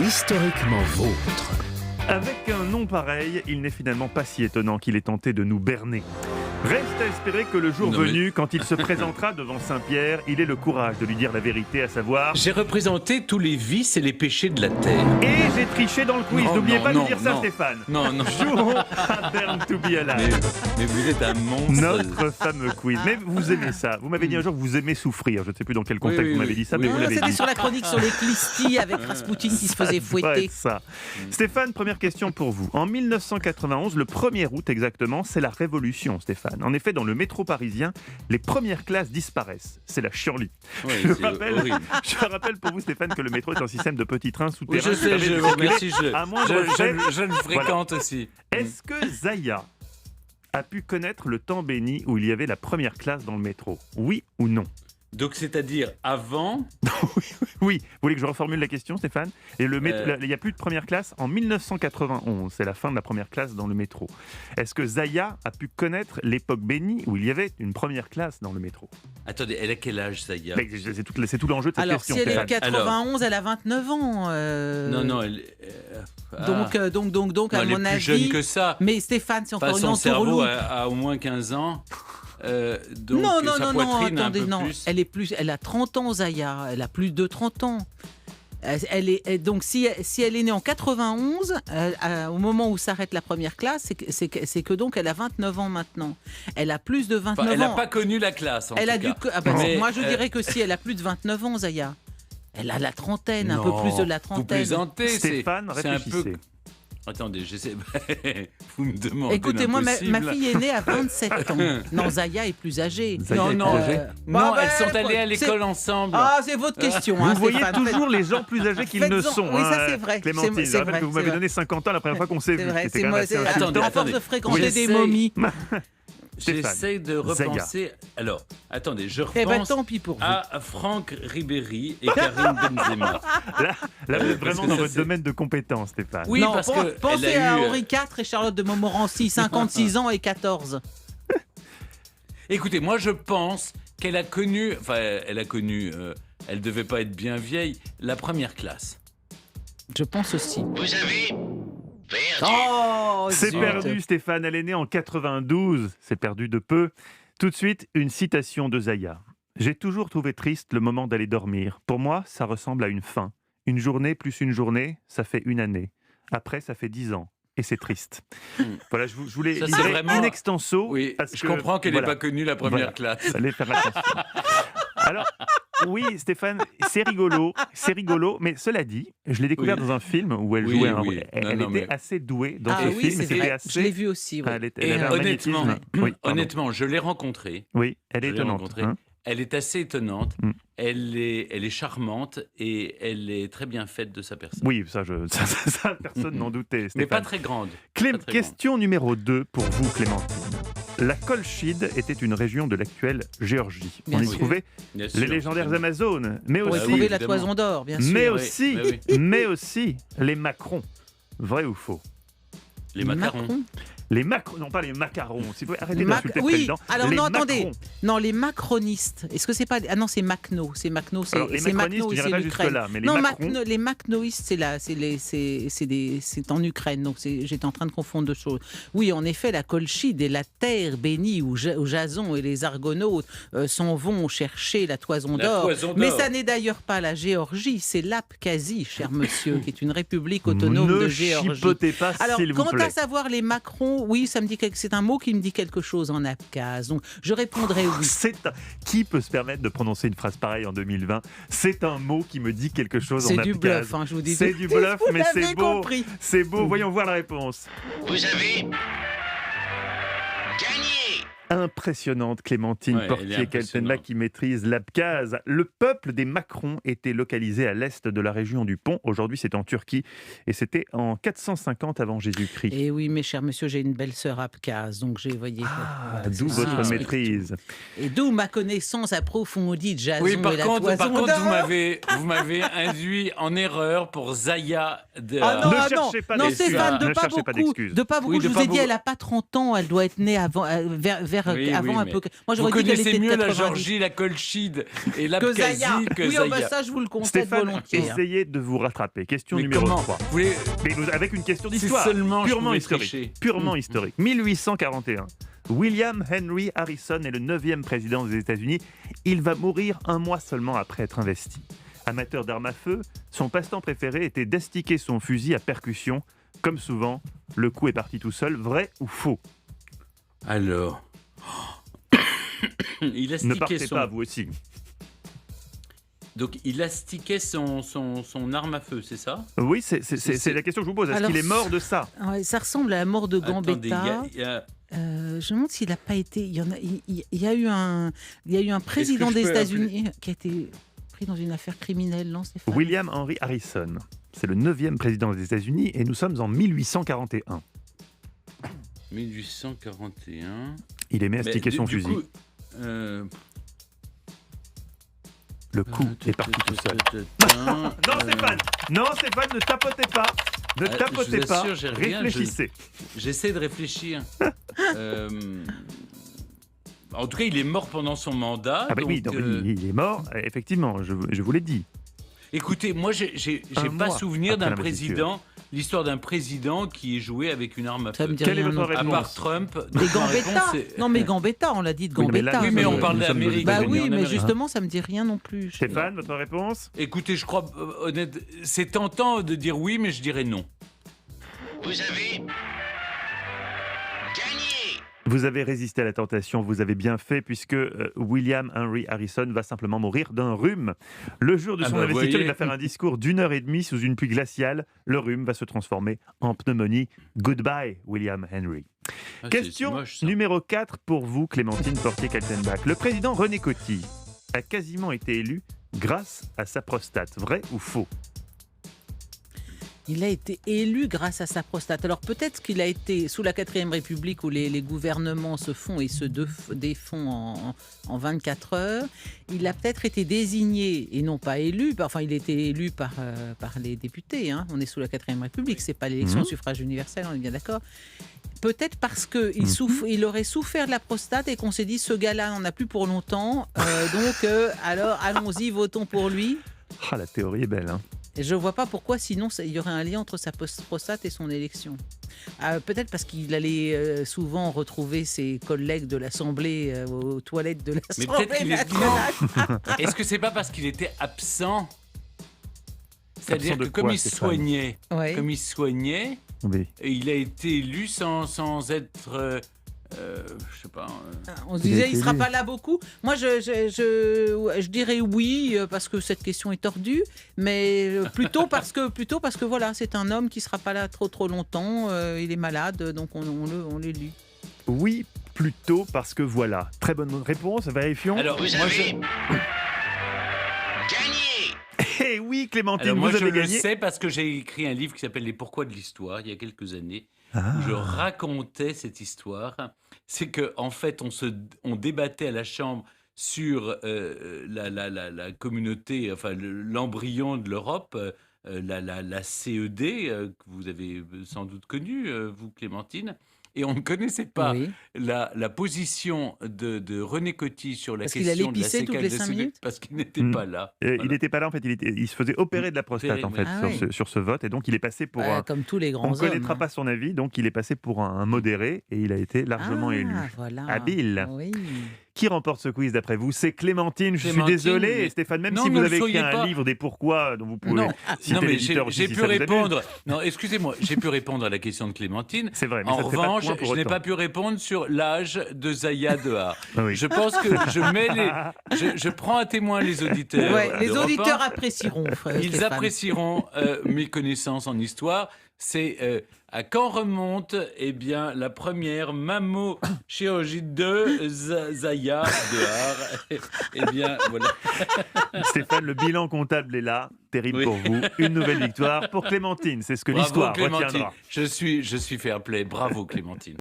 Historiquement vôtre. Avec un nom pareil, il n'est finalement pas si étonnant qu'il ait tenté de nous berner. Reste à espérer que le jour venu, quand il se présentera devant Saint-Pierre, il ait le courage de lui dire la vérité, à savoir... J'ai représenté tous les vices et les péchés de la terre. Et j'ai triché dans le quiz, n'oubliez pas de dire ça, non. Stéphane. Non. Jouons à Burn to be Alive. Mais vous êtes un monstre. Notre fameux quiz. Mais vous aimez ça. Vous m'avez dit un jour que vous aimez souffrir. Je ne sais plus dans quel contexte Oui, vous m'avez dit ça, oui, mais oui. vous l'avez C'était dit. sur la chronique sur les clistis avec Rasputin qui se faisait Ça doit fouetter. être ça. Stéphane, première question pour vous. En 1991, le 1er août exactement, c'est la révolution, Stéphane. En effet, dans le métro parisien, les premières classes disparaissent. C'est la chienlit. Oui, Je c'est rappelle horrible. pour vous, Stéphane, que le métro est un système de petits trains souterrains. Oui, je sais, je vous remercie. à moindre frais. Je le fréquente aussi. Est-ce que Zaya a pu connaître le temps béni où il y avait la première classe dans le métro? Oui ou non? Donc, c'est-à-dire avant... Oui. Vous voulez que je reformule la question, Stéphane? Et il n'y a plus de première classe en 1991. C'est la fin de la première classe dans le métro. Est-ce que Zaya a pu connaître l'époque bénie où il y avait une première classe dans le métro? Attendez, elle a quel âge, Zaya? Mais c'est tout l'enjeu de cette Alors, question. si elle est de Stéphane. 91, elle a 29 ans. Non, elle... Donc, non, à elle est mon plus avis... jeune que ça. Mais Stéphane, c'est encore Enfin, une son cerveau entourloupe. a au moins 15 ans. Donc, Non, sa poitrine a un peu attendez, plus. Elle a 30 ans, Zaya. Elle a plus de 30 ans. Donc, si elle est née en 91, au moment où s'arrête la première classe, c'est que donc elle a 29 ans maintenant. Elle a plus de 29 Enfin, elle n'a ans. pas connu la classe, en Elle tout a cas. moi, je dirais que si elle a plus de 29 ans, Zaya. Elle a la trentaine, un peu plus de la Vous trentaine. plaisantez. Stéphane, c'est un peu... réfléchissez. Attendez, j'essaie... Vous me demandez Écoutez, moi, ma l'impossible. fille est née à 27 ans. Non, Zaya est plus âgée. Zaya est Non, plus âgée. non, bah, elles sont allées à c'est- l'école ensemble. Ah, c'est votre question. Vous hein, voyez Stéphane. toujours les gens plus âgés qu'ils ne Faites-en- sont. oui, ça, c'est vrai. Clémentine, C'est je rappelle vrai, que vous c'est m'avez vrai. donné 50 ans la première fois qu'on s'est C'est vu. vrai, C'était c'est quand même moi. assez Attends, insultant. à force de fréquenter J'essaye. des momies. Stéphane, J'essaie de repenser... Alors, attendez, je Eh ben, repense tant pis pour vous. à Franck Ribéry et Karim Benzema. Là, vous êtes parce vraiment que dans ça, votre c'est- domaine de compétences, Stéphane. Oui, Non, parce que pensez elle a à eu... Henri IV et Charlotte de Montmorency, 56 ans et 14. Écoutez, moi je pense qu'elle a connu... Enfin, elle devait pas être bien vieille, la première classe. Je pense aussi. Vous avez perdu. Oh, C'est zut. perdu, Stéphane. Elle est née en 92. C'est perdu de peu. Tout de suite, une citation de Zaya. J'ai toujours trouvé triste le moment d'aller dormir. Pour moi, ça ressemble à une fin. Une journée plus une journée, ça fait une année. Après, ça fait 10 ans. Et c'est triste. Voilà, je voulais Ça, c'est lire vraiment- in extenso. Oui, parce je que, comprends qu'elle n'ait voilà, pas connu la première Voilà. classe. Fallait faire attention. Alors, oui, Stéphane, c'est rigolo, mais cela dit, je l'ai découvert Oui. dans un film où elle Oui, jouait un... oui. Elle Non, était mais- assez douée dans Ah ce oui, film. c'est C'était vrai. assez... Je l'ai vu aussi. Ouais. Elle Et avait un honnêtement, magnétisme. Oui, pardon. Honnêtement, je l'ai rencontrée. Oui, elle est Je l'ai étonnante. rencontrée. Hein. Elle est assez étonnante. Mm. Elle est charmante et elle est très bien faite de sa personne. Oui, ça, personne n'en doutait. Mais pas Stéphane. très grande. Clé- pas très Question numéro 2 pour vous, Clémentine. La Colchide était une région de l'actuelle Géorgie. Bien On y sûr. trouvait Bien les sûr. légendaires Amazones, mais Pour y Ah oui, trouver aussi, la évidemment. toison d'or, bien sûr. mais Oui, aussi, oui. mais aussi les Macrons. Vrai ou faux? Les macarons. Les Macrons, non pas les macarons. S'il vous plaît, arrêtez Mac- d'insulter le oui, président. alors Les non, attendez. Macrons. Non, les macronistes. Est-ce que c'est pas... Ah non, c'est Macno. C'est Macno, c'est Alors, les c'est macronistes, Macno je et n'irai c'est pas l'Ukraine. jusque-là, mais les Non, Macrons- les macnoïstes, c'est en Ukraine. Donc j'étais en train de confondre deux choses. Oui, en effet, la Colchide est la terre bénie où Jason et les Argonautes s'en vont chercher la toison La d'or. toison Mais d'or. ça n'est d'ailleurs pas la Géorgie, c'est l'Abkhazie, cher monsieur, qui est une république autonome ne de Géorgie. chipotez pas, Alors, s'il vous quant plaît. à savoir les Macrons, oui, ça me dit c'est un mot qui me dit quelque chose en Abkhazie. Donc, je répondrai oui. Qui peut se permettre de prononcer une phrase pareille en 2020? C'est un mot qui me dit quelque chose en C'est du Abkhazie. bluff, hein, je vous dis. C'est du bluff, Vous mais l'avez c'est beau. compris. C'est beau. Voyons voir la réponse. Vous avez gagné. Impressionnante, Clémentine Ouais, elle est Portier-Kaltenbach impressionnante. qui maîtrise l'Abkhazie. Le peuple des Macrons était localisé à l'est de la région du Pont. Aujourd'hui, c'est en Turquie et c'était en 450 avant Jésus-Christ. Et oui, mes chers monsieur, j'ai une belle sœur abkhaze, donc j'ai, voyez. voilà, D'où c'est votre ça. maîtrise. Et d'où ma connaissance approfondie de Jason Oui, et par la contre, toison vous d'or. m'avez induit en erreur pour Zaya. Ah non, Ne ah non, cherchez pas non d'excuses. Stéphane, Ne de pas cherchez pas beaucoup. d'excuses. De pas beaucoup. Oui, je de vous pas ai dit, beaucoup. elle a pas 30 ans, elle doit être née avant, vers faire Oui, avant oui, un mais peu. Moi, Vous j'aurais dit qu'elle connaissez était de mieux la 90. Georgie, la Colchide et Que l'Abkhazie Zaya. que Oui, Zaya. ça, je vous le concède Stéphane, volontiers. essayez de vous rattraper. Question Mais numéro comment 3. Vous voulez... Mais avec une question Si d'histoire, seulement je purement pouvais historique. tricher. Purement historique. 1841. William Henry Harrison est le 9e président des États-Unis. Il va mourir un mois seulement après être investi. Amateur d'armes à feu, son passe-temps préféré était d'astiquer son fusil à percussion. Comme souvent, le coup est parti tout seul. Vrai ou faux? Alors... il Ne astiquait partez son... pas, vous aussi. Donc il astiquait son arme à feu, c'est ça? Oui, c'est C'est- la question que je vous pose. Est-ce Alors, qu'il est mort de ça? Ouais, ça ressemble à la mort de Attendez, Gambetta. il y a- Je me demande s'il n'a pas été. Il y a eu un président je des peux États-Unis qui a été pris dans une affaire criminelle, non, Stéphane? William Henry Harrison. C'est le 9e président des États-Unis et nous sommes en 1841. 1841. Il aimait Mais astiquer son du fusil. coup, Le coup est parti tout seul. Non, Non, Stéphane, ne tapotez pas. Ne je tapotez vous pas. assure, j'ai rien, Réfléchissez. J'essaie de réfléchir. En tout cas, il est mort pendant son mandat. Ah bah oui, donc, donc, il est mort, effectivement, je vous l'ai dit. Écoutez, moi, j'ai Un pas mois souvenir après d'un l'investiture. président, l'histoire d'un président qui est joué avec une arme à Ça feu. me dit Quelle est rien votre non plus. À réponse? part Trump. Et donc ma Gambetta. réponse est- Non, mais Gambetta, on l'a dit de Oui, non, mais là, Gambetta. Oui, mais on nous parle sommes aux d'Amérique. Bah États-Unis. oui, en mais Amérique. justement, ça me dit rien non plus. Stéphane, votre réponse? Écoutez, je crois, honnête, c'est tentant de dire oui, mais je dirais non. Vous avez gagné. Vous avez résisté à la tentation, vous avez bien fait, puisque William Henry Harrison va simplement mourir d'un rhume. Le jour de Ah son bah, investiture, voyez. il va faire un discours d'1 h 30 sous une pluie glaciale. Le rhume va se transformer en pneumonie. Goodbye, William Henry. Ah, Question c'est moche, ça. numéro 4 pour vous, Clémentine Portier-Kaltenbach. Le président René Coty a quasiment été élu grâce à sa prostate. Vrai ou faux? Il a été élu grâce à sa prostate. Alors peut-être qu'il a été sous la 4ème République où les gouvernements se font et se défont en 24 heures. Il a peut-être été désigné et non pas élu. Enfin, il a été élu par les députés. Hein. On est sous la 4ème République. C'est pas l'élection au suffrage universel, on est bien d'accord. Peut-être parce qu'il aurait souffert de la prostate et qu'on s'est dit ce gars-là n'en a plus pour longtemps. Alors allons-y, votons pour lui. Ah, la théorie est belle, hein. Et je ne vois pas pourquoi, sinon, il y aurait un lien entre sa prostate et son élection. Peut-être parce qu'il allait souvent retrouver ses collègues de l'Assemblée aux toilettes de Mais l'Assemblée peut-être qu'il est nationale. Est-ce que c'est pas parce qu'il était absent? C'est-à-dire Absent de que comme quoi, il se Stéphane? soignait, Ouais. comme il se soignait, Oui. il a été élu sans être, je sais pas. On se Il a disait, été il ne sera élu. pas là beaucoup. Moi, je dirais oui, parce que cette question est tordue, mais plutôt parce que voilà, c'est un homme qui ne sera pas là trop longtemps. Il est malade, donc on l'élit. Oui, plutôt parce que voilà. Très bonne réponse, vérifions. Alors, Vous moi, avez je, gagné. Eh oui, Clémentine, alors, moi, vous je avez le gagné. sais parce que j'ai écrit un livre qui s'appelle Les Pourquoi de l'Histoire, il y a quelques années. Ah. Où je racontais cette histoire. C'est que en fait, on débattait à la Chambre sur la communauté, enfin l'embryon de l'Europe, la CED, que vous avez sans doute connue, vous Clémentine, et on ne connaissait pas Oui. la position de René Coty sur la Parce qu'il question allait de la pisser toutes séquelle les de 5 CED, minutes parce qu'il n'était Mm. pas là. Il Voilà. n'était pas là, en fait, il se faisait opérer de la prostate, Opérer, en fait, oui. Ah oui. sur ce vote, et donc il est passé pour un... Comme tous les grands On ne hommes. connaîtra pas son avis, donc il est passé pour un modéré, et il a été largement élu. Voilà. Habile. Oui. Qui remporte ce quiz d'après vous? C'est Clémentine, je suis Clémentine, désolé. mais- Et Stéphane, même Non, si ne vous le avez écrit soyez un pas. livre des pourquoi, dont vous pouvez Non, citer non, mais l'éditeur aussi j'ai si pu ça vous amuse. répondre. Non, excusez-moi, j'ai pu répondre à la question de Clémentine. C'est vrai, mais En ça ne fait pas de revanche, point pour je n'ai autant. pas pu répondre sur l'âge de Zaya Dehar. Ah oui. Je pense que je prends à témoin les auditeurs. Ouais, les d'Europe auditeurs 1. apprécieront. Ils Stéphane. apprécieront mes connaissances en histoire. C'est à quand remonte la première mammo-chirurgie de Zaya Dehar. Voilà. Stéphane, le bilan comptable est là. Terrible Oui. pour vous. Une nouvelle victoire pour Clémentine. C'est ce que Bravo l'histoire Clémentine. retiendra. Je suis fair play. Bravo Clémentine.